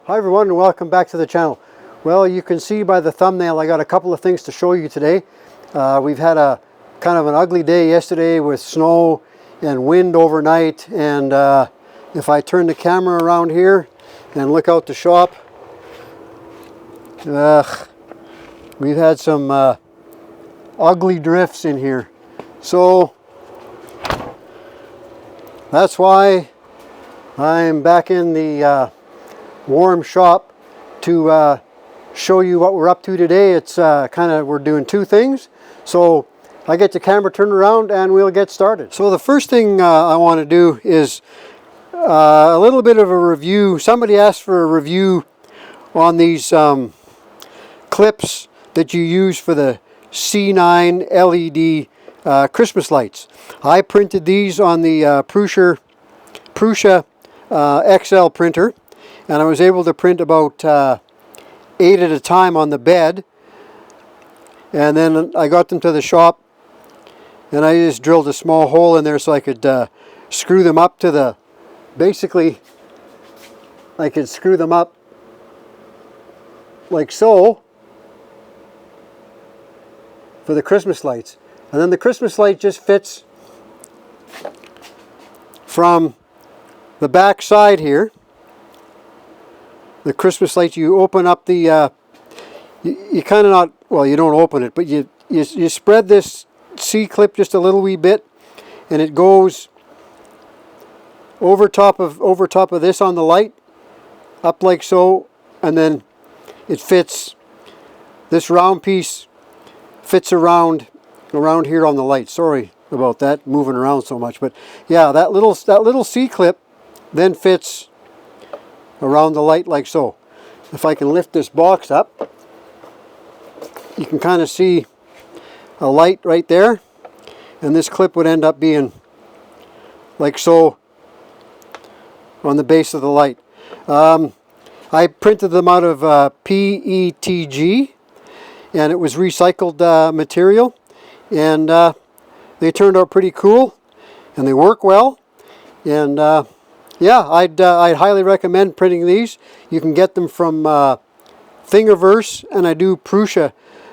Hi everyone and welcome back to the channel. Well, you can see by the thumbnail I got a couple of things to show you today. We've had a kind of an ugly day yesterday with snow and wind overnight, and if I turn the camera around here and look out the shop, we've had some ugly drifts in here. So that's why I'm back in the warm shop to show you what we're up to today. It's we're doing two things. So I get the camera turned around and we'll get started. So the first thing I want to do is a little bit of a review. Somebody asked for a review on these clips that you use for the C9 LED Christmas lights. I printed these on the Prusa XL printer, and I was able to print about 8 at a time on the bed, and then I got them to the shop and I just drilled a small hole in there so I could screw them up to the, basically I could screw them up like so for the Christmas lights, and then the Christmas light just fits from the back side here. The Christmas light, you open up the, you kind of not, well, you don't open it, but you spread this C-clip just a little wee bit, and it goes over top of this on the light, up like so, and then it fits, this round piece fits around here on the light. Sorry about that, moving around so much, but yeah, that little C-clip then fits around the light like so. If I can lift this box up, you can kind of see a light right there, and this clip would end up being like so on the base of the light. I printed them out of PETG, and it was recycled material, and they turned out pretty cool, and they work well, and yeah, I'd highly recommend printing these. You can get them from Thingiverse, and I do Prusa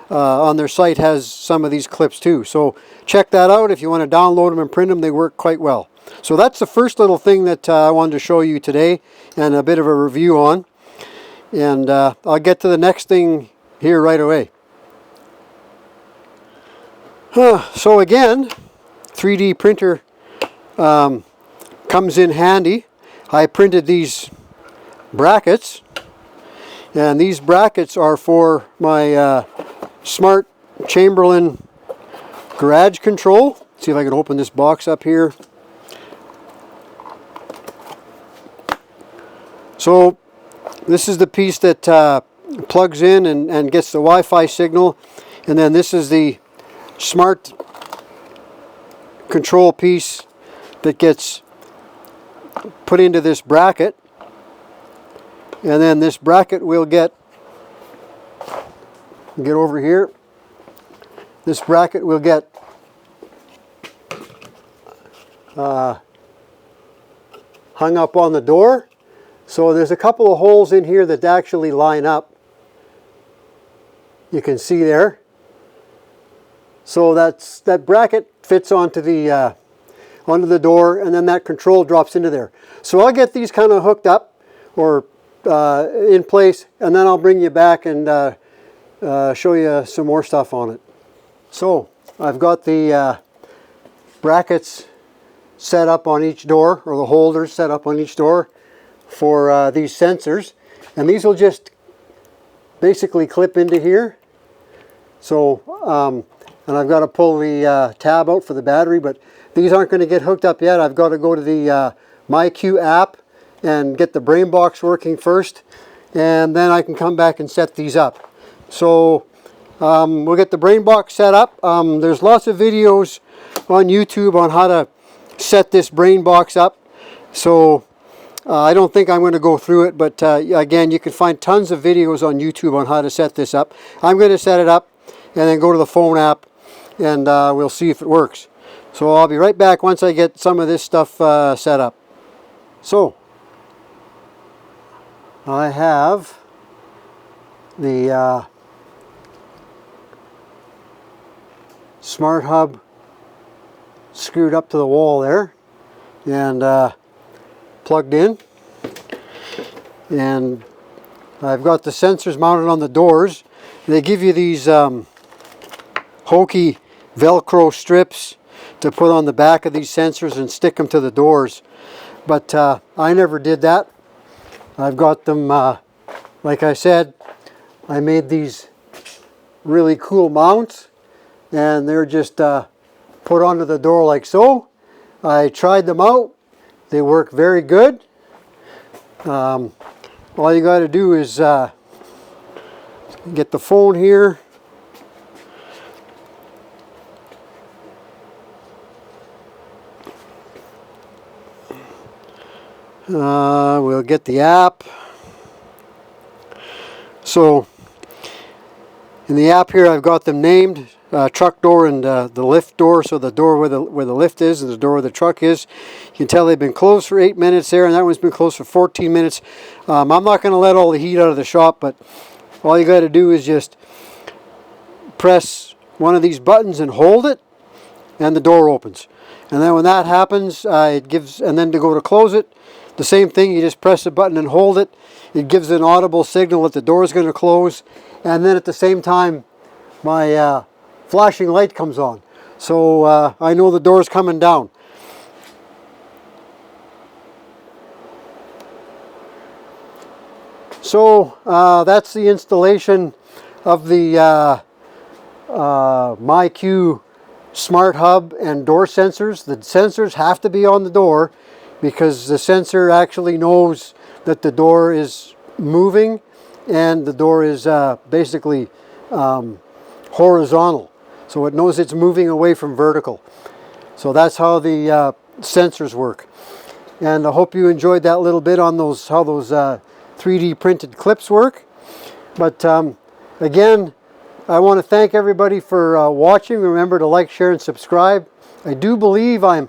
on their site has some of these clips too. So check that out if you want to download them and print them. They work quite well. So that's the first little thing that I wanted to show you today and a bit of a review on. And I'll get to the next thing here right away. So again, 3D printer comes in handy. I printed these brackets, and these brackets are for my smart Chamberlain garage control. See if I can open this box up here. So this is the piece that plugs in and gets the Wi-Fi signal, and then this is the smart control piece that gets put into this bracket, and then this bracket will get over here. This bracket will get hung up on the door. So there's a couple of holes in here that actually line up. You can see there. So that bracket fits onto the door, and then that control drops into there. So I'll get these kind of hooked up or in place, and then I'll bring you back and show you some more stuff on it. So I've got the brackets set up on each door, or the holders set up on each door for these sensors, and these will just basically clip into here. So and I've got to pull the tab out for the battery, but these aren't going to get hooked up yet. I've got to go to the MyQ app and get the brain box working first, and then I can come back and set these up. So we'll get the brain box set up. There's lots of videos on YouTube on how to set this brain box up. So I don't think I'm going to go through it, but again, you can find tons of videos on YouTube on how to set this up. I'm going to set it up and then go to the phone app, and we'll see if it works. So I'll be right back once I get some of this stuff set up. So I have the smart hub screwed up to the wall there and plugged in, and I've got the sensors mounted on the doors. They give you these hokey Velcro strips to put on the back of these sensors and stick them to the doors, but I never did that. I've got them, like I said, I made these really cool mounts, and they're just put onto the door like so. I tried them out. They work very good. All you got to do is get the phone here. We'll get the app. So in the app here, I've got them named, truck door and the lift door. So the door where the lift is and the door where the truck is. You can tell they've been closed for 8 minutes there, and that one's been closed for 14 minutes. I'm not going to let all the heat out of the shop, but all you got to do is just press one of these buttons and hold it, and the door opens. And then when that happens, it gives, and then to go to close it, the same thing, you just press the button and hold it. It gives an audible signal that the door is going to close, and then at the same time, my flashing light comes on. So I know the door is coming down. So that's the installation of the MyQ Smart Hub and door sensors. The sensors have to be on the door because the sensor actually knows that the door is moving and the door is basically horizontal. So it knows it's moving away from vertical. So that's how the sensors work. And I hope you enjoyed that little bit on those, how those 3D printed clips work. But again, I want to thank everybody for watching. Remember to like, share, and subscribe. I do believe I'm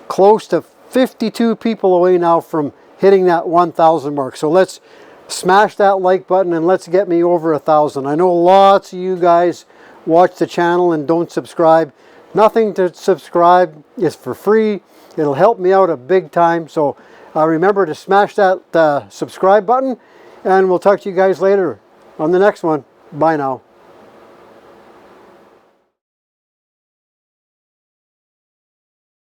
close to 52 people away now from hitting that 1,000 mark. So let's smash that like button and let's get me over 1,000. I know lots of you guys watch the channel and don't subscribe. Nothing to subscribe is for free. It'll help me out a big time. So remember to smash that subscribe button, and we'll talk to you guys later on the next one. Bye now.